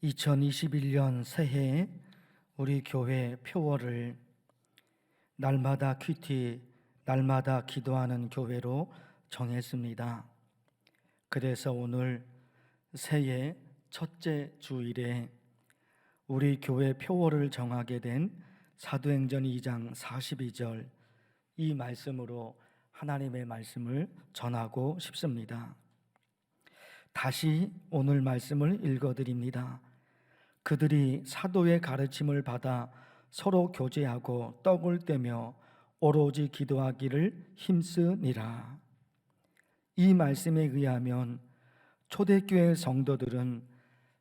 2021년 새해 우리 교회 표어를 날마다 큐티, 날마다 기도하는 교회로 정했습니다. 그래서 오늘 새해 첫째 주일에 우리 교회 표어를 정하게 된 사도행전 2장 42절 이 말씀으로 하나님의 말씀을 전하고 싶습니다. 다시 오늘 말씀을 읽어드립니다. 그들이 사도의 가르침을 받아 서로 교제하고 떡을 떼며 오로지 기도하기를 힘쓰니라. 이 말씀에 의하면 초대교회 성도들은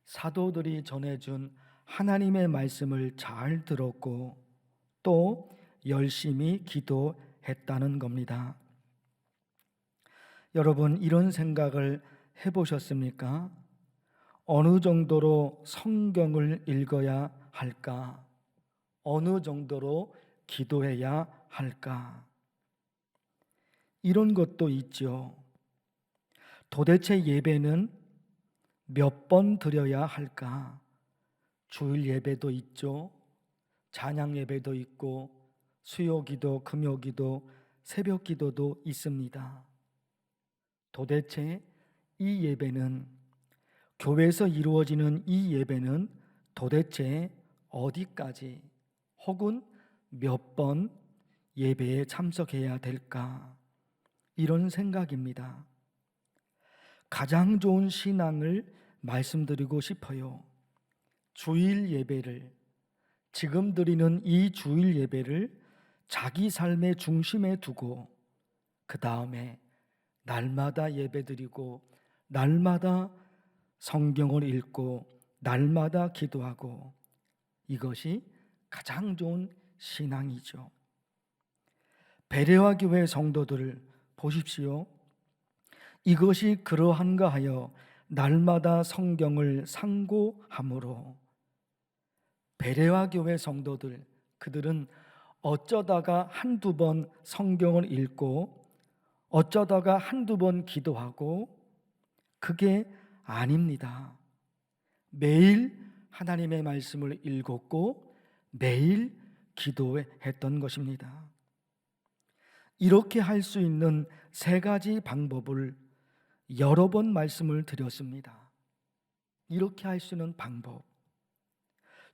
사도들이 전해준 하나님의 말씀을 잘 들었고 또 열심히 기도했다는 겁니다. 여러분, 이런 생각을 해보셨습니까? 어느 정도로 성경을 읽어야 할까? 어느 정도로 기도해야 할까? 이런 것도 있죠. 도대체 예배는 몇 번 드려야 할까? 주일 예배도 있죠. 찬양 예배도 있고 수요 기도, 금요 기도, 새벽 기도도 있습니다. 도대체 이 예배는, 교회에서 이루어지는 이 예배는 도대체 어디까지 혹은 몇 번 예배에 참석해야 될까? 이런 생각입니다. 가장 좋은 신앙을 말씀드리고 싶어요. 주일 예배를, 지금 드리는 이 주일 예배를 자기 삶의 중심에 두고 그 다음에 날마다 예배드리고 날마다 성경을 읽고 날마다 기도하고, 이것이 가장 좋은 신앙이죠. 베레아 교회 성도들을 보십시오. 이것이 그러한가 하여 날마다 성경을 상고함으로, 베레아 교회 성도들, 그들은 어쩌다가 한두 번 성경을 읽고 어쩌다가 한두 번 기도하고, 그게 아닙니다. 매일 하나님의 말씀을 읽었고 매일 기도했던 것입니다. 이렇게 할 수 있는 세 가지 방법을 여러 번 말씀을 드렸습니다. 이렇게 할 수 있는 방법,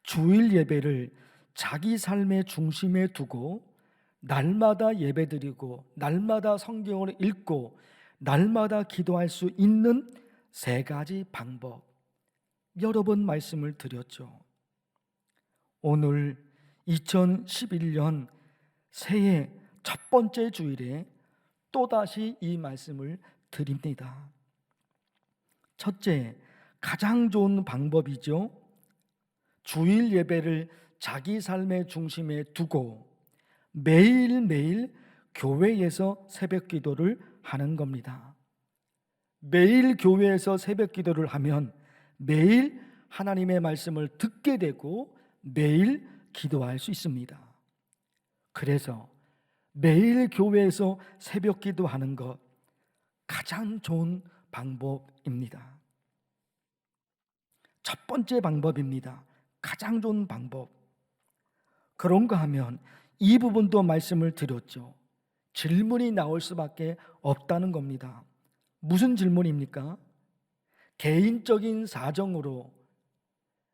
주일 예배를 자기 삶의 중심에 두고 날마다 예배드리고 날마다 성경을 읽고 날마다 기도할 수 있는 세 가지 방법, 여러 번 말씀을 드렸죠. 오늘 2011년 새해 첫 번째 주일에 또다시 이 말씀을 드립니다. 첫째, 가장 좋은 방법이죠. 주일 예배를 자기 삶의 중심에 두고 매일매일 교회에서 새벽 기도를 하는 겁니다. 매일 교회에서 새벽 기도를 하면 매일 하나님의 말씀을 듣게 되고 매일 기도할 수 있습니다. 그래서 매일 교회에서 새벽 기도하는 것, 가장 좋은 방법입니다. 첫 번째 방법입니다. 가장 좋은 방법. 그런가 하면 이 부분도 말씀을 드렸죠. 질문이 나올 수밖에 없다는 겁니다. 무슨 질문입니까? 개인적인 사정으로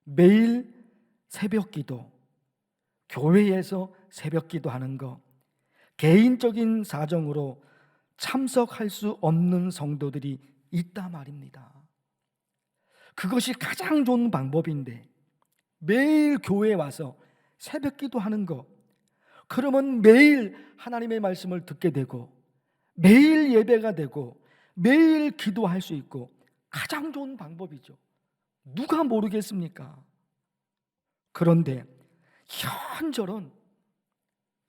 매일 새벽 기도, 교회에서 새벽 기도하는 것, 개인적인 사정으로 참석할 수 없는 성도들이 있다 말입니다. 그것이 가장 좋은 방법인데 매일 교회에 와서 새벽 기도하는 것, 그러면 매일 하나님의 말씀을 듣게 되고 매일 예배가 되고 매일 기도할 수 있고 가장 좋은 방법이죠. 누가 모르겠습니까? 그런데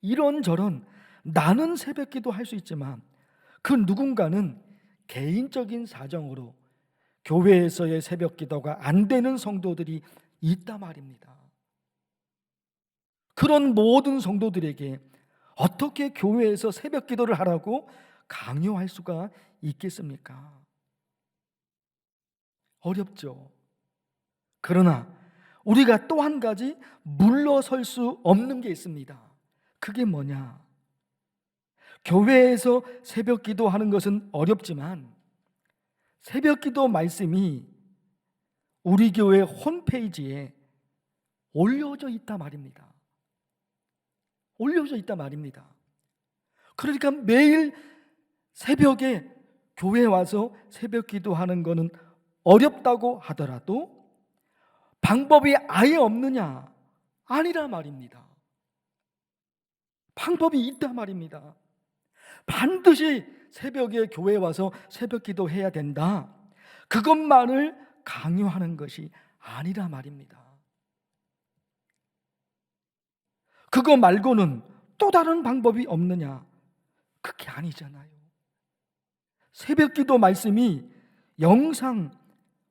이런저런 나는 새벽 기도할 수 있지만 그 누군가는 개인적인 사정으로 교회에서의 새벽 기도가 안 되는 성도들이 있다 말입니다. 그런 모든 성도들에게 어떻게 교회에서 새벽 기도를 하라고 강요할 수가 있겠습니까? 어렵죠. 그러나 우리가 또 한 가지 물러설 수 없는 게 있습니다. 그게 뭐냐? 교회에서 새벽 기도하는 것은 어렵지만 새벽 기도 말씀이 우리 교회 홈페이지에 올려져 있다 말입니다. 올려져 있다 말입니다. 그러니까 매일 새벽에 교회에 와서 새벽 기도하는 것은 어렵다고 하더라도 방법이 아예 없느냐? 아니라 말입니다. 방법이 있다 말입니다. 반드시 새벽에 교회에 와서 새벽 기도해야 된다. 그것만을 강요하는 것이 아니라 말입니다. 그거 말고는 또 다른 방법이 없느냐? 그게 아니잖아요. 새벽 기도 말씀이 영상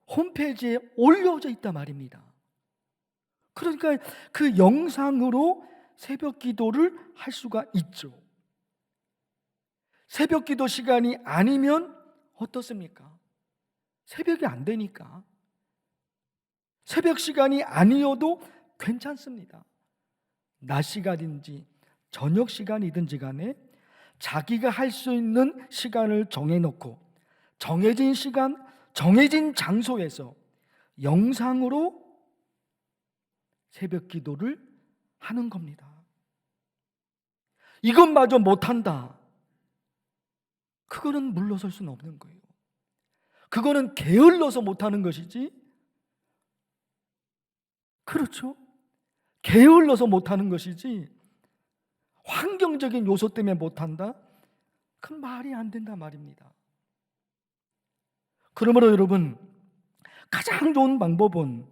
홈페이지에 올려져 있단 말입니다. 그러니까 그 영상으로 새벽 기도를 할 수가 있죠. 새벽 기도 시간이 아니면 어떻습니까? 새벽이 안 되니까. 새벽 시간이 아니어도 괜찮습니다. 낮 시간인지 저녁 시간이든지 간에 자기가 할 수 있는 시간을 정해놓고 정해진 시간, 정해진 장소에서 영상으로 새벽 기도를 하는 겁니다. 이것마저 못한다. 그거는 물러설 수는 없는 거예요. 그거는 게을러서 못하는 것이지. 그렇죠? 게을러서 못하는 것이지 환경적인 요소 때문에 못한다? 그건 말이 안 된다 말입니다. 그러므로 여러분, 가장 좋은 방법은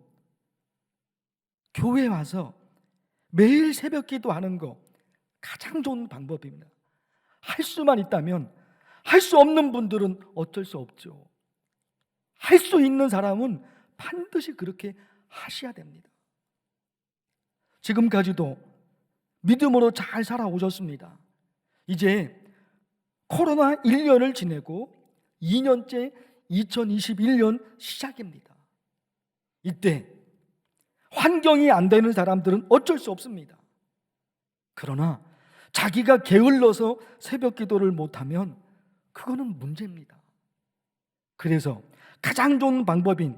교회에 와서 매일 새벽 기도하는 거 가장 좋은 방법입니다. 할 수만 있다면, 할 수 없는 분들은 어쩔 수 없죠. 할 수 있는 사람은 반드시 그렇게 하셔야 됩니다. 지금까지도 믿음으로 잘 살아오셨습니다. 이제 코로나 1년을 지내고 2년째 2021년 시작입니다. 이때 환경이 안 되는 사람들은 어쩔 수 없습니다. 그러나 자기가 게을러서 새벽 기도를 못하면 그거는 문제입니다. 그래서 가장 좋은 방법인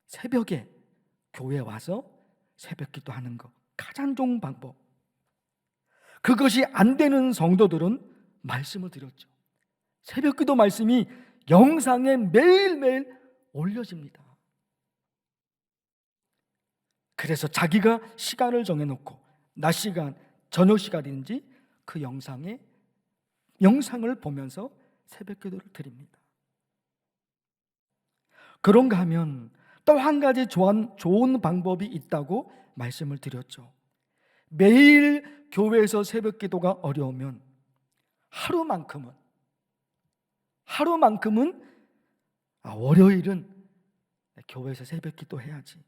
새벽에 교회에 와서 새벽 기도하는 것, 가장 좋은 방법. 그것이 안 되는 성도들은 말씀을 드렸죠. 새벽 기도 말씀이 영상에 매일매일 올려집니다. 그래서 자기가 시간을 정해놓고 낮 시간, 저녁 시간인지 그 영상을 보면서 새벽 기도를 드립니다. 그런가 하면 또 한 가지 좋은 방법이 있다고 말씀을 드렸죠. 매일 교회에서 새벽 기도가 어려우면 하루만큼은 월요일은 교회에서 새벽 기도 해야지,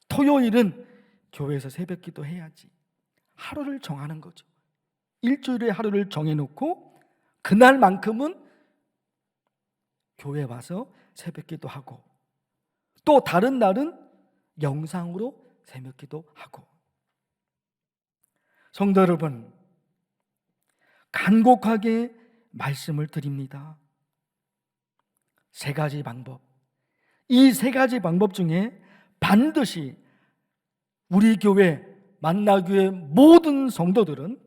토요일은 교회에서 새벽 기도 해야지, 하루를 정하는 거죠. 일주일에 하루를 정해놓고 그날만큼은 교회에 와서 새벽 기도하고 또 다른 날은 영상으로 새벽 기도하고. 성도 여러분, 간곡하게 말씀을 드립니다. 세 가지 방법, 이 세 가지 방법 중에 반드시 우리 교회 만나교회 모든 성도들은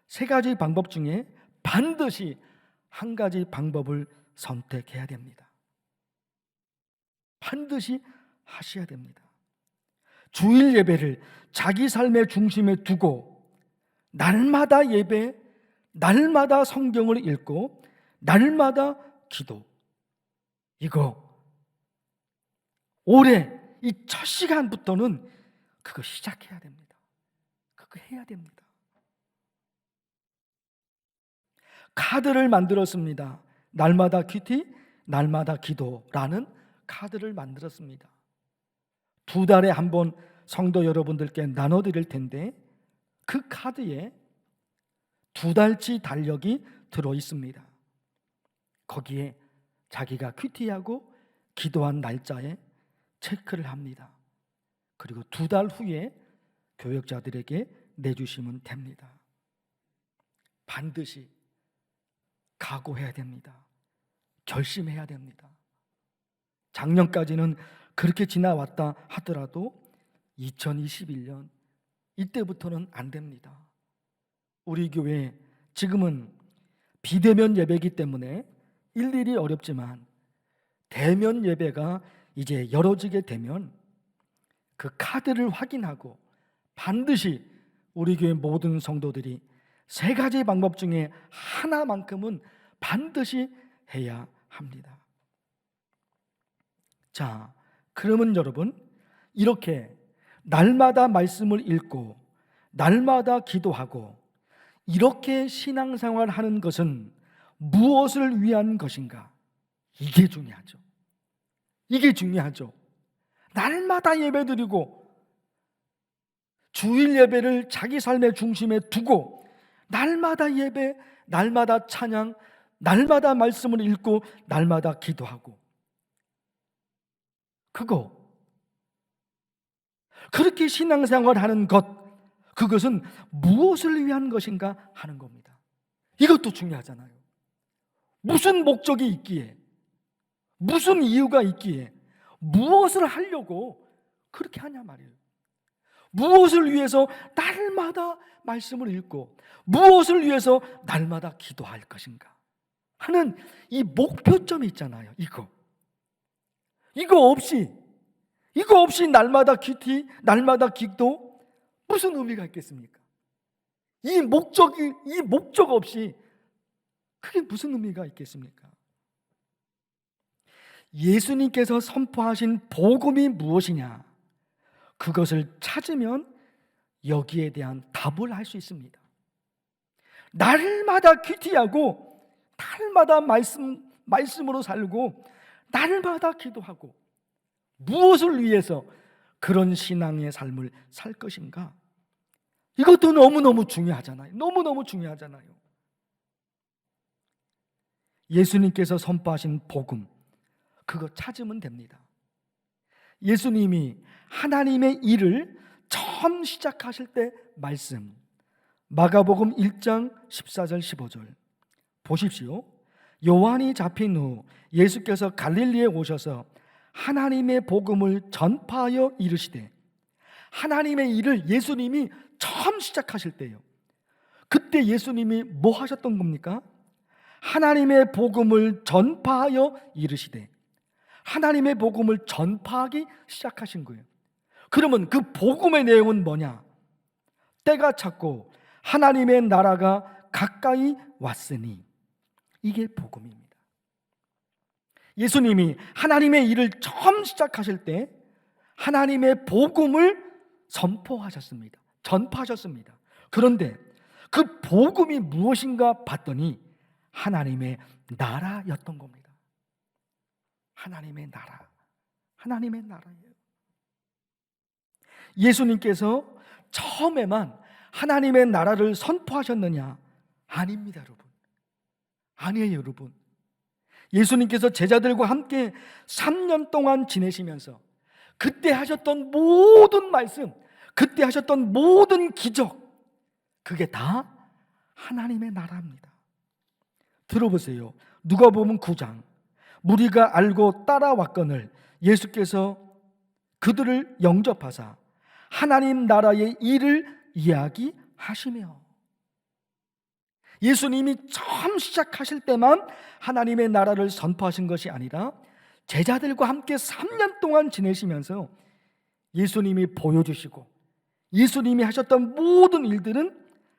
세 가지 방법 중에 반드시 한 가지 방법을 선택해야 됩니다. 반드시 하셔야 됩니다. 주일 예배를 자기 삶의 중심에 두고 날마다 예배, 날마다 성경을 읽고 날마다 기도, 이거 올해 이 첫 시간부터는 그거 시작해야 됩니다. 그거 해야 됩니다. 카드를 만들었습니다. 날마다 큐티, 날마다 기도라는 카드를 만들었습니다. 2달에 한 번 성도 여러분들께 나눠드릴 텐데 그 카드에 2달치 달력이 들어있습니다. 거기에 자기가 큐티하고 기도한 날짜에 체크를 합니다. 그리고 2달 후에 교역자들에게 내주시면 됩니다. 반드시 각오해야 됩니다. 결심해야 됩니다. 작년까지는 그렇게 지나왔다 하더라도 2021년 이때부터는 안 됩니다. 우리 교회 지금은 비대면 예배이기 때문에 일일이 어렵지만 대면 예배가 이제 열어지게 되면 그 카드를 확인하고 반드시 우리 교회 모든 성도들이 3가지 방법 중에 하나만큼은 반드시 해야 합니다. 자, 그러면 여러분, 이렇게 날마다 말씀을 읽고 날마다 기도하고 이렇게 신앙생활 하는 것은 무엇을 위한 것인가? 이게 중요하죠. 이게 중요하죠. 날마다 예배드리고 주일 예배를 자기 삶의 중심에 두고 날마다 예배, 날마다 찬양, 날마다 말씀을 읽고 날마다 기도하고, 그렇게 신앙생활 하는 것, 그것은 무엇을 위한 것인가 하는 겁니다. 이것도 중요하잖아요. 무슨 목적이 있기에, 무슨 이유가 있기에, 무엇을 하려고 그렇게 하냐 말이에요. 무엇을 위해서 날마다 말씀을 읽고 무엇을 위해서 날마다 기도할 것인가 하는 이 목표점이 있잖아요. 이거 없이 날마다 큐티, 날마다 기도, 무슨 의미가 있겠습니까? 이 목적 없이 그게 무슨 의미가 있겠습니까? 예수님께서 선포하신 복음이 무엇이냐, 그것을 찾으면 여기에 대한 답을 할 수 있습니다. 날마다 큐티하고 날마다 말씀으로 살고 날마다 기도하고 무엇을 위해서 그런 신앙의 삶을 살 것인가? 이것도 너무너무 중요하잖아요. 너무너무 중요하잖아요. 예수님께서 선포하신 복음, 그거 찾으면 됩니다. 예수님이 하나님의 일을 처음 시작하실 때 말씀, 마가복음 1장 14절 15절 보십시오. 요한이 잡힌 후 예수께서 갈릴리에 오셔서 하나님의 복음을 전파하여 이르시되, 하나님의 일을 예수님이 처음 시작하실 때요, 그때 예수님이 뭐 하셨던 겁니까? 하나님의 복음을 전파하여 이르시되, 하나님의 복음을 전파하기 시작하신 거예요. 그러면 그 복음의 내용은 뭐냐? 때가 찼고 하나님의 나라가 가까이 왔으니, 이게 복음입니다. 예수님이 하나님의 일을 처음 시작하실 때 하나님의 복음을 선포하셨습니다. 전파하셨습니다. 그런데 그 복음이 무엇인가 봤더니 하나님의 나라였던 겁니다. 하나님의 나라예요. 예수님께서 처음에만 하나님의 나라를 선포하셨느냐? 아닙니다, 여러분. 아니에요, 여러분. 예수님께서 제자들과 함께 3년 동안 지내시면서 그때 하셨던 모든 말씀, 그때 하셨던 모든 기적, 그게 다 하나님의 나라입니다. 들어보세요. 누가복음 9장, 무리가 알고 따라왔거늘 예수께서 그들을 영접하사 하나님 나라의 일을 이야기하시며, 예수님이 처음 시작하실 때만 하나님의 나라를 선포하신 것이 아니라 제자들과 함께 3년 동안 지내시면서 예수님이 보여주시고 예수님이 하셨던 모든 일들은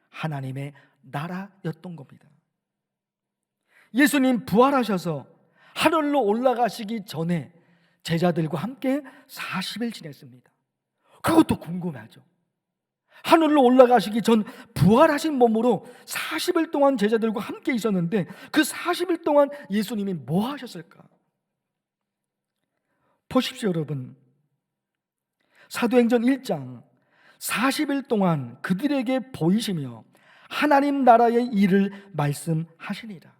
하나님의 나라였던 겁니다. 예수님 부활하셔서 하늘로 올라가시기 전에 제자들과 함께 40일 지냈습니다. 그것도 궁금하죠. 하늘로 올라가시기 전 부활하신 몸으로 40일 동안 제자들과 함께 있었는데 그 40일 동안 예수님이 뭐 하셨을까? 보십시오, 여러분. 사도행전 1장 40일 동안 그들에게 보이시며 하나님 나라의 일을 말씀하시니라.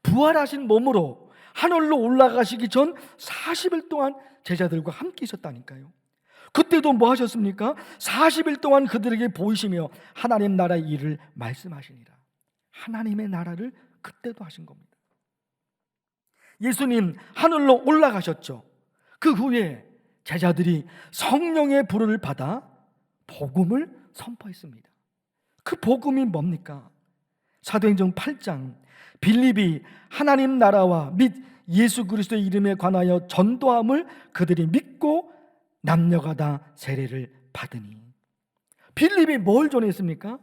부활하신 몸으로 하늘로 올라가시기 전 40일 동안 제자들과 함께 있었다니까요. 그때도 뭐 하셨습니까? 40일 동안 그들에게 보이시며 하나님 나라의 일을 말씀하시니라. 하나님의 나라를 그때도 하신 겁니다. 예수님 하늘로 올라가셨죠. 그 후에 제자들이 성령의 불을 받아 복음을 선포했습니다. 그 복음이 뭡니까? 사도행전 8장 빌립이 하나님 나라와 및 예수 그리스도의 이름에 관하여 전도함을 그들이 믿고 남녀가 다 세례를 받으니. 빌립이 뭘 전했습니까?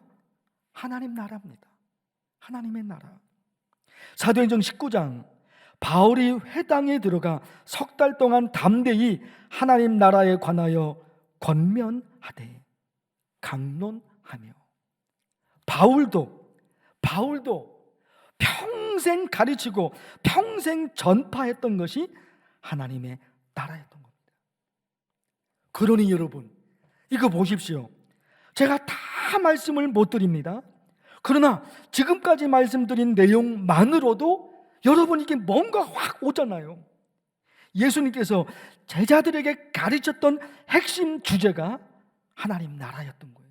하나님 나라입니다. 하나님의 나라. 사도행전 19장 바울이 회당에 들어가 석 달 동안 담대히 하나님 나라에 관하여 권면하되 강론하며. 바울도 평생 가르치고 평생 전파했던 것이 하나님의 나라였던 겁니다. 그러니 여러분, 이거 보십시오. 제가 다 말씀을 못 드립니다. 그러나 지금까지 말씀드린 내용만으로도 여러분 이게 뭔가 확 오잖아요. 예수님께서 제자들에게 가르쳤던 핵심 주제가 하나님 나라였던 거예요.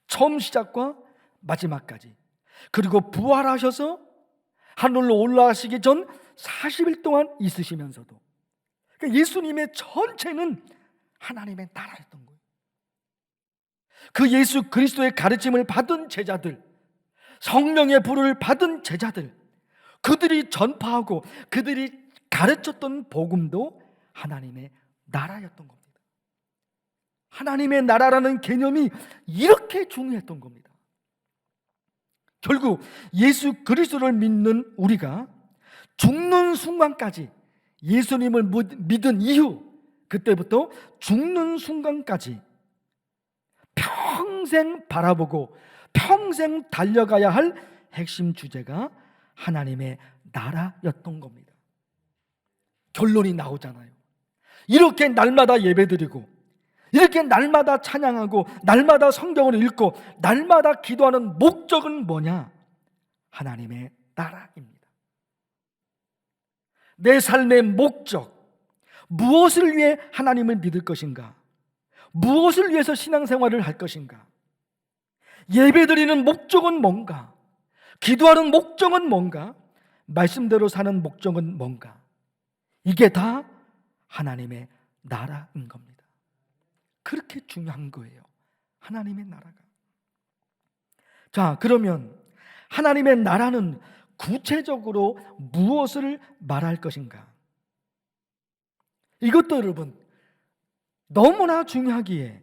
처음 시작과 마지막까지. 그리고 부활하셔서 하늘로 올라가시기 전 40일 동안 있으시면서도, 그러니까 예수님의 전체는 하나님의 나라였던 거예요. 그 예수 그리스도의 가르침을 받은 제자들, 성령의 불을 받은 제자들, 그들이 전파하고 그들이 가르쳤던 복음도 하나님의 나라였던 겁니다. 하나님의 나라라는 개념이 이렇게 중요했던 겁니다. 결국 예수 그리스도를 믿는 우리가 죽는 순간까지, 예수님을 믿은 이후 그때부터 죽는 순간까지 평생 바라보고 평생 달려가야 할 핵심 주제가 하나님의 나라였던 겁니다. 결론이 나오잖아요. 이렇게 날마다 예배드리고, 이렇게 날마다 찬양하고, 날마다 성경을 읽고, 날마다 기도하는 목적은 뭐냐? 하나님의 나라입니다. 내 삶의 목적, 무엇을 위해 하나님을 믿을 것인가? 무엇을 위해서 신앙생활을 할 것인가? 예배드리는 목적은 뭔가? 기도하는 목적은 뭔가? 말씀대로 사는 목적은 뭔가? 이게 다 하나님의 나라인 겁니다. 그렇게 중요한 거예요, 하나님의 나라가. 자, 그러면 하나님의 나라는 구체적으로 무엇을 말할 것인가? 이것도 여러분 너무나 중요하기에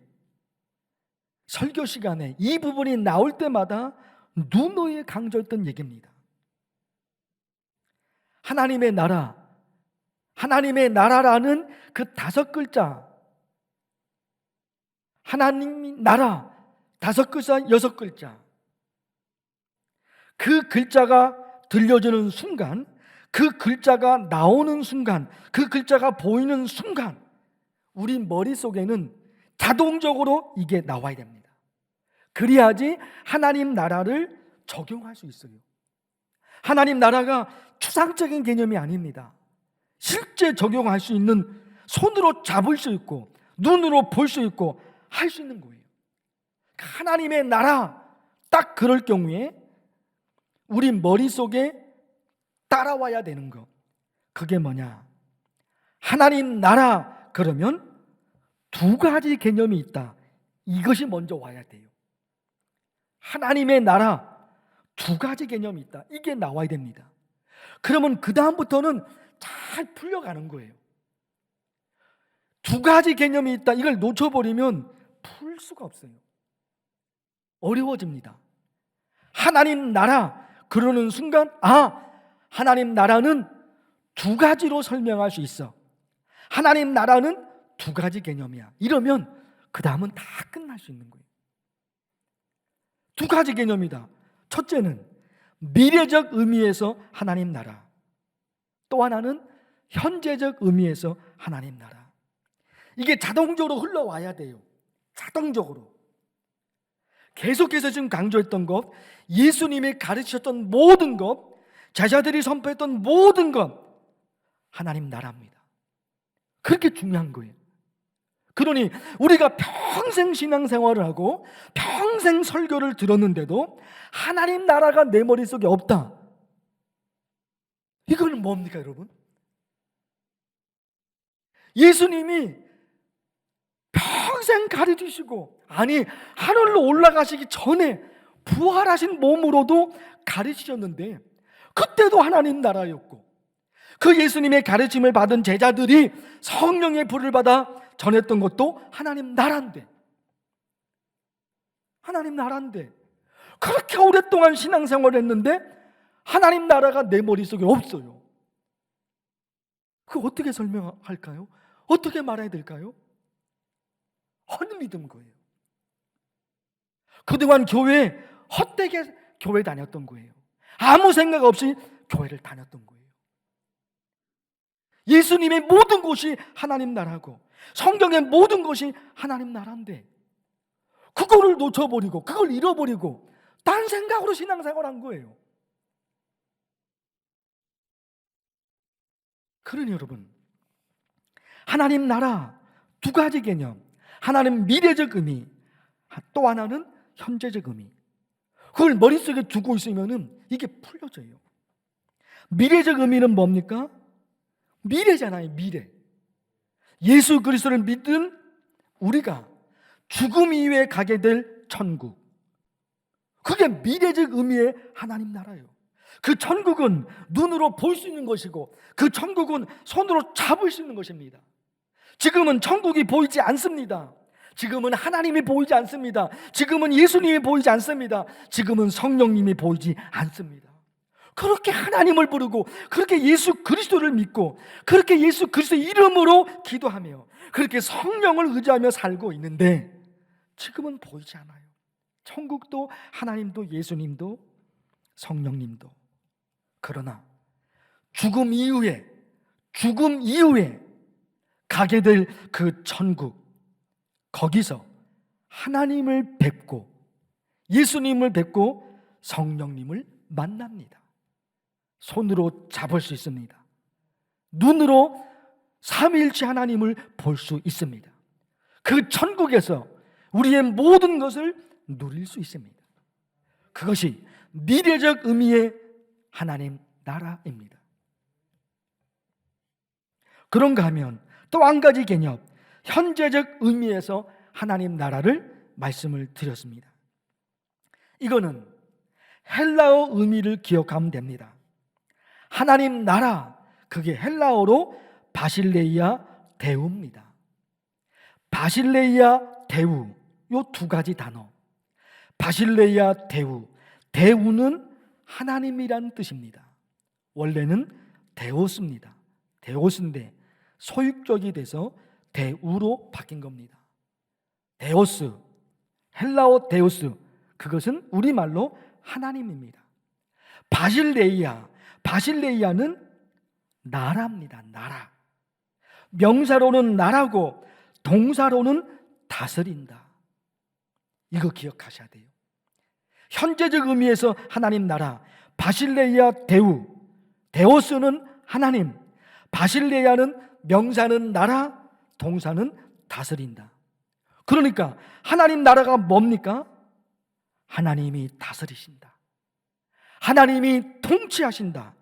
설교 시간에 이 부분이 나올 때마다 누누이 강조했던 얘기입니다. 하나님의 나라, 하나님의 나라라는 그 5글자, 하나님 나라 5글자, 6글자, 그 글자가 들려주는 순간, 그 글자가 나오는 순간, 그 글자가 보이는 순간 우리 머릿속에는 자동적으로 이게 나와야 됩니다. 그래야지 하나님 나라를 적용할 수 있어요. 하나님 나라가 추상적인 개념이 아닙니다. 실제 적용할 수 있는, 손으로 잡을 수 있고 눈으로 볼 수 있고 할 수 있는 거예요. 하나님의 나라, 딱 그럴 경우에 우리 머릿속에 따라와야 되는 것, 그게 뭐냐? 하나님 나라 그러면 2가지 개념이 있다. 이것이 먼저 와야 돼요. 하나님의 나라 2가지 개념이 있다. 이게 나와야 됩니다. 그러면 그 다음부터는 잘 풀려가는 거예요. 2가지 개념이 있다. 이걸 놓쳐버리면 풀 수가 없어요. 어려워집니다. 하나님 나라 그러는 순간, 하나님 나라는 2가지로 설명할 수 있어. 하나님 나라는 2가지 개념이야. 이러면 그 다음은 다 끝날 수 있는 거예요. 2가지 개념이다. 첫째는 미래적 의미에서 하나님 나라, 또 하나는 현재적 의미에서 하나님 나라. 이게 자동적으로 흘러와야 돼요. 자동적으로. 계속해서 지금 강조했던 것, 예수님이 가르치셨던 모든 것, 제자들이 선포했던 모든 것, 하나님 나라입니다. 그렇게 중요한 거예요. 그러니 우리가 평생 신앙생활을 하고 평생 설교를 들었는데도 하나님 나라가 내 머릿속에 없다. 이건 뭡니까, 여러분? 예수님이 평생 가르치시고, 아니 하늘로 올라가시기 전에 부활하신 몸으로도 가르치셨는데 그때도 하나님 나라였고, 그 예수님의 가르침을 받은 제자들이 성령의 불을 받아 전했던 것도 하나님 나라인데, 그렇게 오랫동안 신앙생활을 했는데 하나님 나라가 내 머릿속에 없어요. 그거 어떻게 설명할까요? 어떻게 말해야 될까요? 헛믿은 거예요. 그동안 교회에 헛되게 교회 다녔던 거예요. 아무 생각 없이 교회를 다녔던 거예요. 예수님의 모든 것이 하나님 나라고 성경의 모든 것이 하나님 나라인데 그거를 놓쳐버리고 그걸 잃어버리고 딴 생각으로 신앙생활한 거예요. 그러니 여러분, 하나님 나라 두 가지 개념, 하나는 미래적 의미, 또 하나는 현재적 의미. 그걸 머릿속에 두고 있으면은 이게 풀려져요. 미래적 의미는 뭡니까? 미래잖아요, 미래. 예수 그리스도를 믿은 우리가 죽음 이후에 가게 될 천국, 그게 미래적 의미의 하나님 나라예요. 그 천국은 눈으로 볼 수 있는 것이고 그 천국은 손으로 잡을 수 있는 것입니다. 지금은 천국이 보이지 않습니다. 지금은 하나님이 보이지 않습니다. 지금은 예수님이 보이지 않습니다. 지금은 성령님이 보이지 않습니다. 그렇게 하나님을 부르고 그렇게 예수 그리스도를 믿고 그렇게 예수 그리스도 이름으로 기도하며 그렇게 성령을 의지하며 살고 있는데 지금은 보이지 않아요. 천국도 하나님도 예수님도 성령님도. 그러나 죽음 이후에 가게 될 그 천국, 거기서 하나님을 뵙고 예수님을 뵙고 성령님을 만납니다. 손으로 잡을 수 있습니다. 눈으로 삼위일체 하나님을 볼 수 있습니다. 그 천국에서 우리의 모든 것을 누릴 수 있습니다. 그것이 미래적 의미의 하나님 나라입니다. 그런가 하면 또 한 가지 개념, 현재적 의미에서 하나님 나라를 말씀을 드렸습니다. 이거는 헬라어 의미를 기억하면 됩니다. 하나님 나라, 그게 헬라어로 바실레이아 데우입니다. 바실레이아 데우, 요 두 가지 단어. 바실레이아 데우, 데우는 하나님이란 뜻입니다. 원래는 데오스입니다. 데오스인데 소유격이 돼서 데우로 바뀐 겁니다. 데오스, 헬라어 데오스, 그것은 우리말로 하나님입니다. 바실레이아는 나라입니다. 나라. 명사로는 나라고 동사로는 다스린다. 이거 기억하셔야 돼요. 현재적 의미에서 하나님 나라, 바실레이아 데우, 데오스는 하나님, 바실레이아는 명사는 나라, 동사는 다스린다. 그러니까 하나님 나라가 뭡니까? 하나님이 다스리신다. 하나님이 통치하신다.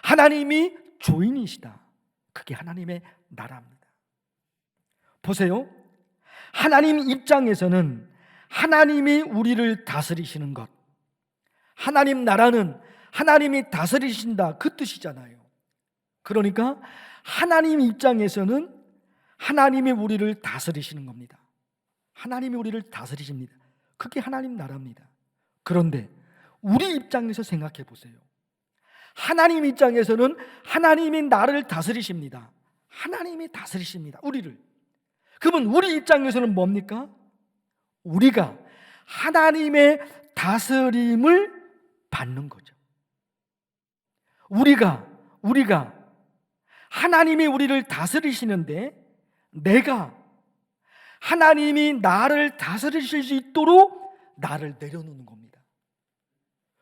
하나님이 주인이시다. 그게 하나님의 나라입니다. 보세요. 하나님 입장에서는 하나님이 우리를 다스리시는 것, 하나님 나라는 하나님이 다스리신다, 그 뜻이잖아요. 그러니까 하나님 입장에서는 하나님이 우리를 다스리시는 겁니다. 하나님이 우리를 다스리십니다. 그게 하나님 나라입니다. 그런데 우리 입장에서 생각해 보세요. 하나님 입장에서는 하나님이 나를 다스리십니다. 하나님이 다스리십니다, 우리를. 그러면 우리 입장에서는 뭡니까? 우리가 하나님의 다스림을 받는 거죠. 우리가 하나님이 우리를 다스리시는데 내가 하나님이 나를 다스리실 수 있도록 나를 내려놓는 겁니다.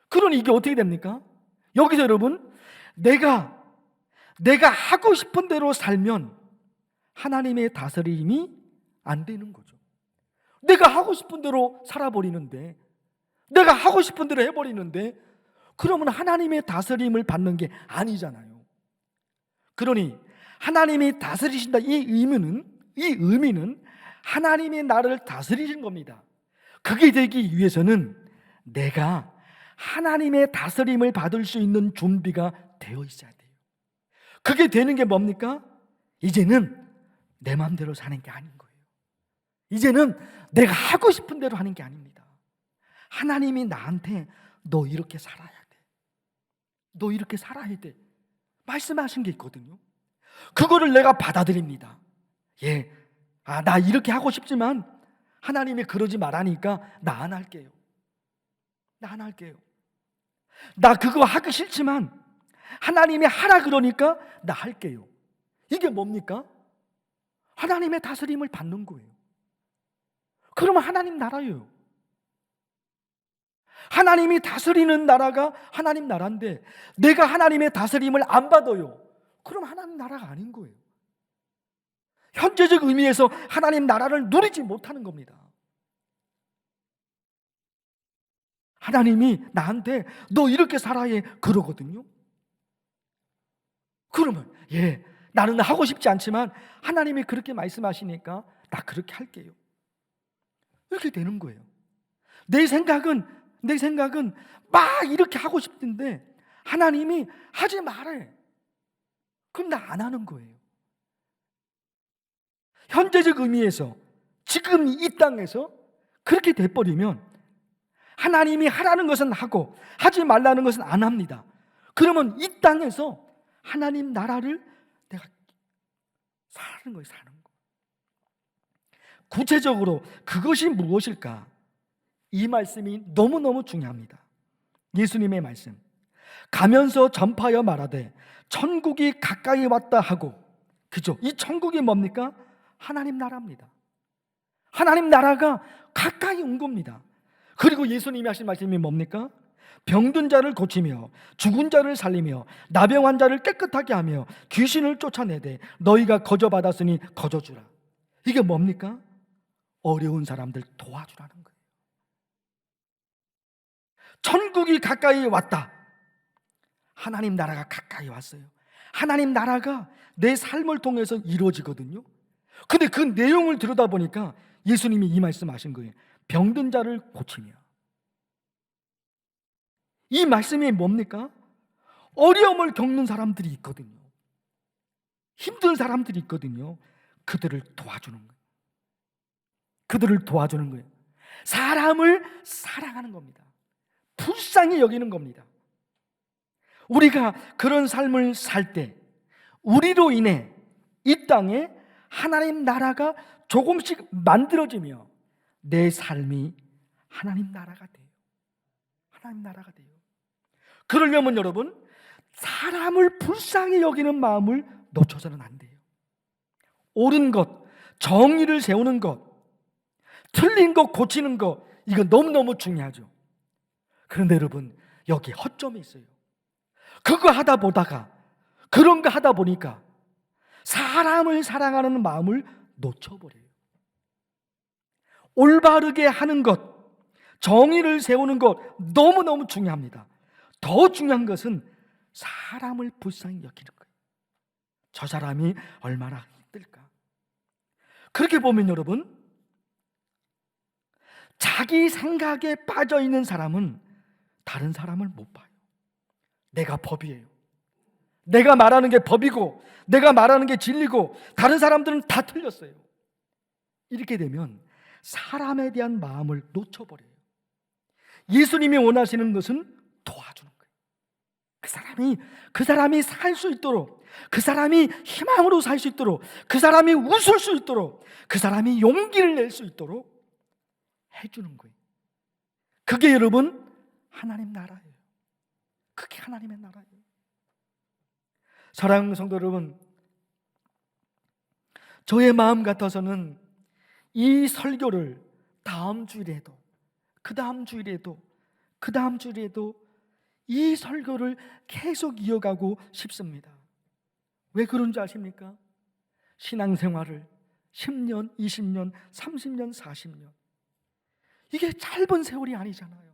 그러니 이게 어떻게 됩니까? 여기서 여러분, 내가 하고 싶은 대로 살면 하나님의 다스림이 안 되는 거죠. 내가 하고 싶은 대로 살아버리는데, 내가 하고 싶은 대로 해버리는데, 그러면 하나님의 다스림을 받는 게 아니잖아요. 그러니 하나님이 다스리신다, 이 의미는 하나님이 나를 다스리신 겁니다. 그게 되기 위해서는 내가 하나님의 다스림을 받을 수 있는 준비가 되어 있어야 돼요. 그게 되는 게 뭡니까? 이제는 내 마음대로 사는 게 아닌 거예요. 이제는 내가 하고 싶은 대로 하는 게 아닙니다. 하나님이 나한테 너 이렇게 살아야 돼, 너 이렇게 살아야 돼 말씀하신 게 있거든요. 그거를 내가 받아들입니다. 나 이렇게 하고 싶지만 하나님이 그러지 말라니까 나 안 할게요. 나 안 할게요. 나 그거 하기 싫지만 하나님이 하라 그러니까 나 할게요. 이게 뭡니까? 하나님의 다스림을 받는 거예요. 그러면 하나님 나라예요. 하나님이 다스리는 나라가 하나님 나라인데 내가 하나님의 다스림을 안 받아요. 그럼 하나님 나라가 아닌 거예요. 현재적 의미에서 하나님 나라를 누리지 못하는 겁니다. 하나님이 나한테 너 이렇게 살아야 그러거든요. 그러면 나는 하고 싶지 않지만 하나님이 그렇게 말씀하시니까 나 그렇게 할게요. 이렇게 되는 거예요. 내 생각은 막 이렇게 하고 싶은데 하나님이 하지 말래. 그럼 나 안 하는 거예요. 현재적 의미에서 지금 이 땅에서 그렇게 돼버리면 하나님이 하라는 것은 하고 하지 말라는 것은 안 합니다. 그러면 이 땅에서 하나님 나라를 내가 사는 거예요. 사는 거. 구체적으로 그것이 무엇일까? 이 말씀이 너무너무 중요합니다. 예수님의 말씀, 가면서 전파하여 말하되 천국이 가까이 왔다 하고, 그죠? 이 천국이 뭡니까? 하나님 나라입니다. 하나님 나라가 가까이 온 겁니다. 그리고 예수님이 하신 말씀이 뭡니까? 병든 자를 고치며 죽은 자를 살리며 나병한 자를 깨끗하게 하며 귀신을 쫓아내되 너희가 거저받았으니 거저주라. 이게 뭡니까? 어려운 사람들 도와주라는 거예요. 천국이 가까이 왔다. 하나님 나라가 가까이 왔어요. 하나님 나라가 내 삶을 통해서 이루어지거든요. 근데 그 내용을 들여다보니까 예수님이 이 말씀하신 거예요. 병든 자를 고치며. 이 말씀이 뭡니까? 어려움을 겪는 사람들이 있거든요. 힘든 사람들이 있거든요. 그들을 도와주는 거예요. 그들을 도와주는 거예요. 사람을 사랑하는 겁니다. 불쌍히 여기는 겁니다. 우리가 그런 삶을 살 때 우리로 인해 이 땅에 하나님 나라가 조금씩 만들어지며 내 삶이 하나님 나라가 돼요. 하나님 나라가 돼요. 그러려면 여러분, 사람을 불쌍히 여기는 마음을 놓쳐서는 안 돼요. 옳은 것, 정의를 세우는 것, 틀린 것 고치는 것, 이거 너무너무 중요하죠. 그런데 여러분, 여기 허점이 있어요. 그거 하다 보다가, 그런 거 하다 보니까 사람을 사랑하는 마음을 놓쳐버려요. 올바르게 하는 것, 정의를 세우는 것 너무너무 중요합니다. 더 중요한 것은 사람을 불쌍히 여기는 거예요. 저 사람이 얼마나 힘들까. 그렇게 보면 여러분, 자기 생각에 빠져 있는 사람은 다른 사람을 못 봐요. 내가 법이에요. 내가 말하는 게 법이고 내가 말하는 게 진리고 다른 사람들은 다 틀렸어요. 이렇게 되면 사람에 대한 마음을 놓쳐버려요. 예수님이 원하시는 것은 도와주는 거예요. 그 사람이 살 수 있도록, 그 사람이 희망으로 살 수 있도록, 그 사람이 웃을 수 있도록, 그 사람이 용기를 낼 수 있도록 해주는 거예요. 그게 여러분 하나님 나라예요. 그게 하나님의 나라예요. 사랑하는 성도 여러분, 저의 마음 같아서는 이 설교를 다음 주일에도, 그 다음 주일에도, 그 다음 주일에도 이 설교를 계속 이어가고 싶습니다. 왜 그런지 아십니까? 신앙생활을 10년, 20년, 30년, 40년. 이게 짧은 세월이 아니잖아요.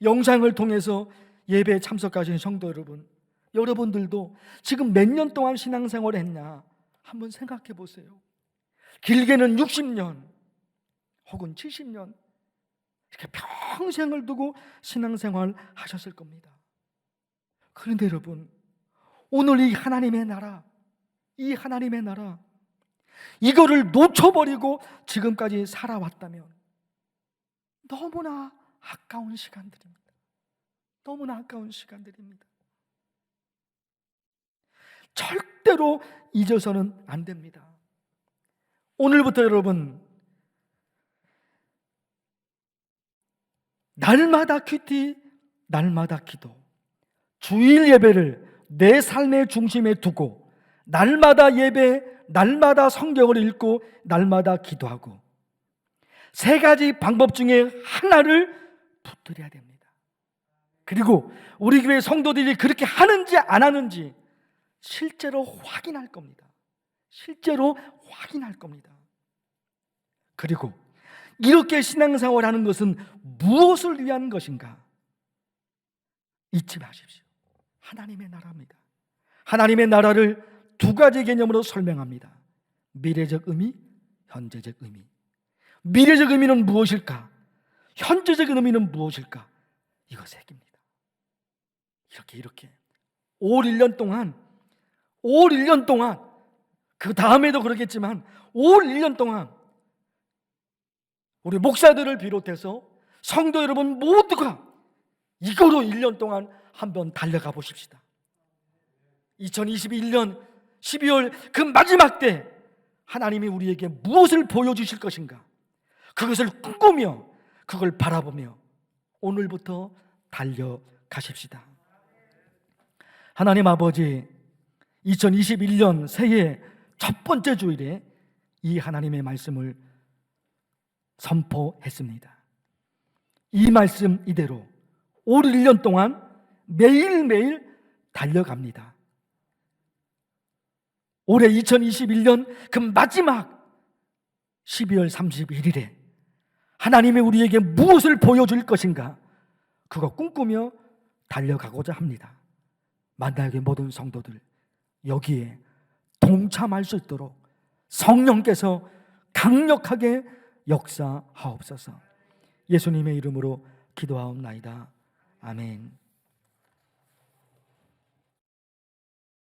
영상을 통해서 예배에 참석하신 성도 여러분, 여러분들도 지금 몇 년 동안 신앙생활을 했냐 한번 생각해 보세요. 길게는 60년 혹은 70년 이렇게 평생을 두고 신앙생활 하셨을 겁니다. 그런데 여러분, 오늘 이 하나님의 나라, 이거를 놓쳐버리고 지금까지 살아왔다면 너무나 아까운 시간들입니다. 너무나 아까운 시간들입니다. 절대로 잊어서는 안 됩니다. 오늘부터 여러분, 날마다 큐티, 날마다 기도, 주일 예배를 내 삶의 중심에 두고 날마다 예배, 날마다 성경을 읽고 날마다 기도하고 세 가지 방법 중에 하나를 붙들어야 됩니다. 그리고 우리 교회 성도들이 그렇게 하는지 안 하는지 실제로 확인할 겁니다. 실제로 확인할 겁니다. 그리고 이렇게 신앙생활하는 것은 무엇을 위한 것인가? 잊지 마십시오. 하나님의 나라입니다. 하나님의 나라를 두 가지 개념으로 설명합니다. 미래적 의미, 현재적 의미. 미래적 의미는 무엇일까? 현재적 의미는 무엇일까? 이거 세 개입니다. 이렇게 올 1년 동안 그 다음에도 그러겠지만 올 1년 동안 우리 목사들을 비롯해서 성도 여러분 모두가 이거로 1년 동안 한번 달려가 보십시다. 2021년 12월 그 마지막 때 하나님이 우리에게 무엇을 보여주실 것인가? 그것을 꿈꾸며 그걸 바라보며 오늘부터 달려가십시다. 하나님 아버지, 2021년 새해 첫 번째 주일에 이 하나님의 말씀을 선포했습니다. 이 말씀 이대로 올 1년 동안 매일매일 달려갑니다. 올해 2021년 그 마지막 12월 31일에 하나님이 우리에게 무엇을 보여줄 것인가? 그거 꿈꾸며 달려가고자 합니다. 만나의 모든 성도들 여기에 동참할 수 있도록 성령께서 강력하게 역사하옵소서. 예수님의 이름으로 기도하옵나이다. 아멘.